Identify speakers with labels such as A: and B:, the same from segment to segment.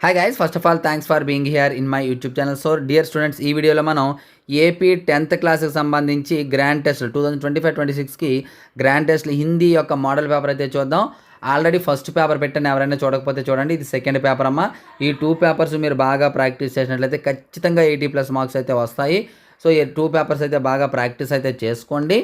A: Hi guys, first of all thanks for being here in my YouTube channel. So dear students, ఈ వీడియోలో మనం AP 10th క్లాస్కి సంబంధించి grand టెస్ట్లు 2025-26కి grand టెస్ట్లు హిందీ యొక్క మోడల్ పేపర్ అయితే చూద్దాం. ఆల్రెడీ ఫస్ట్ పేపర్ పెట్టాను, ఎవరైనా చూడకపోతే చూడండి. ఇది సెకండ్ పేపర్ అమ్మ. ఈ 2 పేపర్స్ మీరు బాగా ప్రాక్టీస్ చేసినట్లయితే ఖచ్చితంగా 80+ మార్క్స్ అయితే వస్తాయి. సో ఈ 2 పేపర్స్ అయితే బాగా ప్రాక్టీస్ అయితే చేసుకోండి.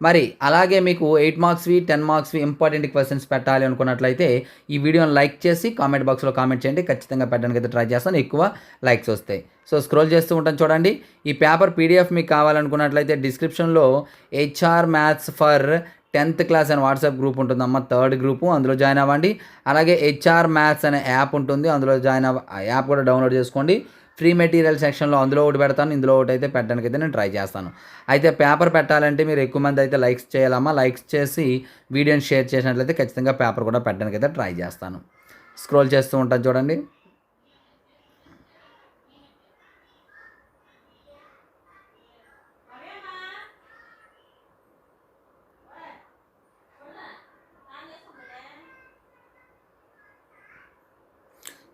A: మరి అలాగే మీకు 8 మార్క్స్వి 10 మార్క్స్వి ఇంపార్టెంట్ క్వశ్చన్స్ పెట్టాలి అనుకున్నట్లయితే ఈ వీడియోని లైక్ చేసి కామెంట్ బాక్స్లో కామెంట్ చేయండి. ఖచ్చితంగా పెట్టడానికి అయితే ట్రై చేస్తాను, ఎక్కువ లైక్స్ వస్తాయి. సో స్క్రోల్ చేస్తూ ఉంటాను చూడండి. ఈ పేపర్ పీడిఎఫ్ మీకు కావాలనుకున్నట్లయితే డిస్క్రిప్షన్లో HR maths for 10th class అని వాట్సాప్ గ్రూప్ ఉంటుందమ్మా, 3rd గ్రూపు, అందులో జాయిన్ అవ్వండి. అలాగే HR మ్యాథ్స్ అనే యాప్ ఉంటుంది, అందులో జాయిన్ ఆ యాప్ కూడా డౌన్లోడ్ చేసుకోండి. ఫ్రీ మెటీరియల్ సెక్షన్లో అందులో ఒకటి పెడతాను, ఇందులో ఒకటి అయితే పెట్టడానికి అయితే నేను ట్రై చేస్తాను. అయితే పేపర్ పెట్టాలంటే మీరు ఎక్కువ మంది అయితే లైక్స్ చేయాలమ్మా. లైక్స్ చేసి వీడియోని షేర్ చేసినట్లయితే ఖచ్చితంగా పేపర్ కూడా పెట్టడానికి అయితే ట్రై చేస్తాను. స్క్రోల్ చేస్తూ ఉంటాను చూడండి.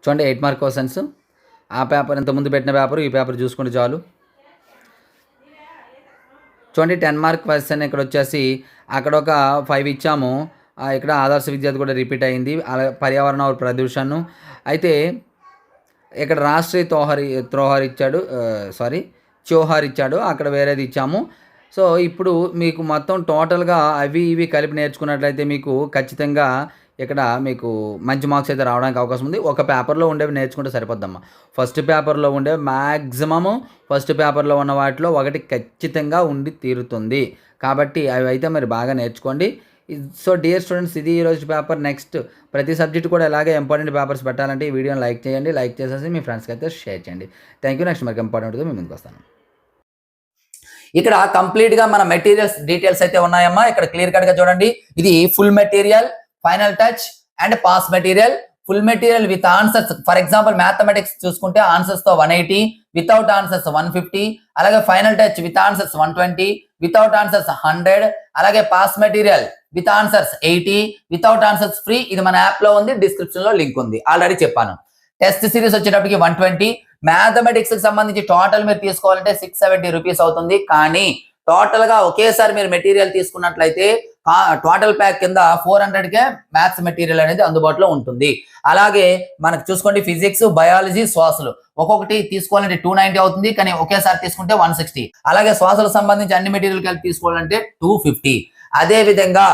A: చూడండి 8 మార్క్ క్వశ్చన్స్. ఆ పేపర్ ఇంతకుముందు పెట్టిన పేపర్, ఈ పేపర్ చూసుకుంటే చాలు. చూడండి 10 మార్క్ క్వశ్చన్ ఇక్కడ వచ్చేసి అక్కడ ఒక 5 ఇచ్చాము. ఇక్కడ ఆదర్శ విద్యార్థి కూడా రిపీట్ అయింది. అలా పర్యావరణ ప్రదూషణ. అయితే ఇక్కడ రాష్ట్రీయ త్రోహార్ ఇచ్చాడు, చోహార్ ఇచ్చాడు, అక్కడ వేరేది ఇచ్చాము. సో ఇప్పుడు మీకు మొత్తం టోటల్గా అవి ఇవి కలిపి నేర్చుకున్నట్లయితే మీకు ఖచ్చితంగా ఇక్కడ మీకు మంచి మార్క్స్ అయితే రావడానికి అవకాశం ఉంది. ఒక పేపర్లో ఉండేవి నేర్చుకుంటే సరిపోద్దమ్మా. ఫస్ట్ పేపర్లో ఉండేవి మ్యాక్సిమము ఫస్ట్ పేపర్లో ఉన్న వాటిలో ఒకటి ఖచ్చితంగా ఉండి తీరుతుంది. కాబట్టి అవి అయితే మరి బాగా నేర్చుకోండి. సో డియర్ స్టూడెంట్స్, ఇది ఈరోజు పేపర్. నెక్స్ట్ ప్రతి సబ్జెక్ట్ కూడా ఇలాగే ఇంపార్టెంట్ పేపర్స్ పెట్టాలంటే ఈ వీడియోని లైక్ చేయండి. లైక్ చేసేసి మీ ఫ్రెండ్స్కి అయితే షేర్ చేయండి. Thank you. నెక్స్ట్ మనకి ఇంపార్టెంట్గా మీ ముందుకు వస్తాను. ఇక్కడ కంప్లీట్గా మన మెటీరియల్స్ డీటెయిల్స్ అయితే ఉన్నాయమ్మా. ఇక్కడ క్లియర్ కట్గా చూడండి. ఇది full material, final touch and pass material. Full material with answers, for example mathematics చూసుకుంటే ఆన్సర్స్ తో 180, వితౌట్ ఆన్సర్స్ 150, అలాగే final touch with answers 120, without answers 100, అలాగే pass material with answers 80, without answers free. ఇది మన app లో ఉంది, description లో link ఉంది, ఆల్రెడీ చెప్పాను. టెస్ట్ సిరీస్ వచ్చేటప్పటికి 120. మ్యాథమెటిక్స్ కి సంబంధించి టోటల్ మీరు తీసుకోవాలంటే 670 రూపీస్ అవుతుంది. కానీ టోటల్ గా ఒకేసారి మీరు మెటీరియల్ తీసుకున్నట్లయితే టోటల్ ప్యాక్ కింద 400కే మ్యాథ్స్ మెటీరియల్ అనేది అందుబాటులో ఉంటుంది. అలాగే మనకు చూసుకోండి ఫిజిక్స్, బయాలజీ, శ్వాసలు ఒక్కొక్కటి తీసుకోవాలంటే 290 అవుతుంది. కానీ ఒకేసారి తీసుకుంటే 160. అలాగే శ్వాసలకు సంబంధించి అన్ని మెటీరియల్ కలిపి తీసుకోవాలంటే 250. అదే విధంగా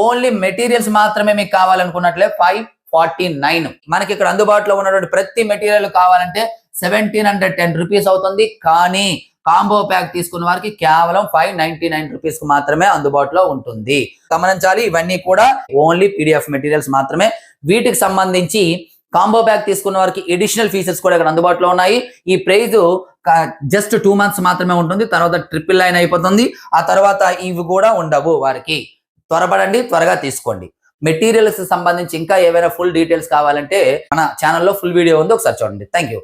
A: ఓన్లీ మెటీరియల్స్ మాత్రమే మీకు కావాలనుకున్నట్లే 549. మనకి ఇక్కడ అందుబాటులో ఉన్నటువంటి ప్రతి మెటీరియల్ కావాలంటే 1710 రూపీస్ అవుతుంది. కానీ కాంబో ప్యాక్ తీసుకున్న వారికి కేవలం 599 రూపీస్ కు మాత్రమే అందుబాటులో ఉంటుంది. గమనించాలి, ఇవన్నీ కూడా ఓన్లీ PDF మెటీరియల్స్ మాత్రమే. వీటికి సంబంధించి కాంబో ప్యాక్ తీసుకున్న వారికి ఎడిషనల్ ఫీచర్స్ కూడా ఇక్కడ అందుబాటులో ఉన్నాయి. ఈ ప్రైజ్ జస్ట్ 2 మంత్స్ మాత్రమే ఉంటుంది, తర్వాత 999 అయిపోతుంది. ఆ తర్వాత ఇవి కూడా ఉండవు వారికి. త్వరపడండి, త్వరగా తీసుకోండి. మెటీరియల్స్ సంబంధించి ఇంకా ఏవైనా ఫుల్ డీటెయిల్స్ కావాలంటే మన ఛానల్లో ఫుల్ వీడియో ఉంది, ఒకసారి చూడండి. Thank you.